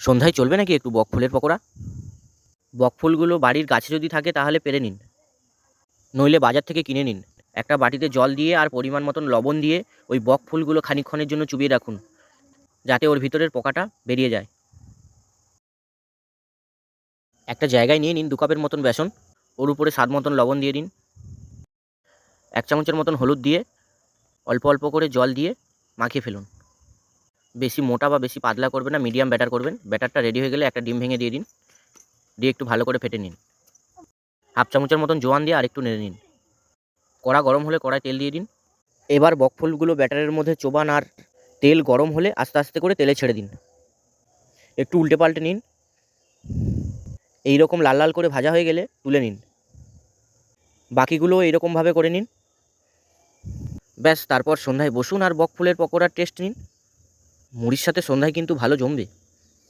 সন্ধ্যায় চলবে নাকি একটু বকফুলের পকোড়া? বকফুলগুলো বাড়ির গাছে যদি থাকে তাহলে পেরে নিন, নইলে বাজার থেকে কিনে নিন। একটা বাটিতে জল দিয়ে আর পরিমাণ মতন লবণ দিয়ে ওই বকফুলগুলো খানিকক্ষণের জন্য চুবিয়ে রাখুন, যাতে ওর ভিতরের পোকাটা বেরিয়ে যায়। একটা জায়গায় নিয়ে নিন 2 কাপের মতন বেসন, ওর উপরে স্বাদ মতন লবণ দিয়ে দিন, 1 চামচের মতন হলুদ দিয়ে অল্প অল্প করে জল দিয়ে মাখিয়ে ফেলুন। বেশি মোটা বা বেশি পাতলা করবেন না, মিডিয়াম ব্যাটার করবেন। ব্যাটারটা রেডি হয়ে গেলে একটা ডিম ভেঙে দিয়ে দিন, দিয়ে একটু ভালো করে ফেটে নিন। 1/2 চামচের মতন জোয়ান দিয়ে আরেকটু নেড়ে নিন। কড়া গরম হলে কড়ায় তেল দিয়ে দিন। এবার বকফুলগুলো ব্যাটারের মধ্যে চোবান আর তেল গরম হলে আস্তে আস্তে করে তেলে ছেড়ে দিন। একটু উল্টে পাল্টে নিন। এই রকম লাল লাল করে ভাজা হয়ে গেলে তুলে নিন। বাকিগুলোও এইরকমভাবে করে নিন। ব্যাস, তারপর সন্ধ্যায় বসুন আর বকফুলের পকোড়ার টেস্ট নিন। মুড়ির সাথে সন্ধ্যায় কিন্তু ভালো জমবে।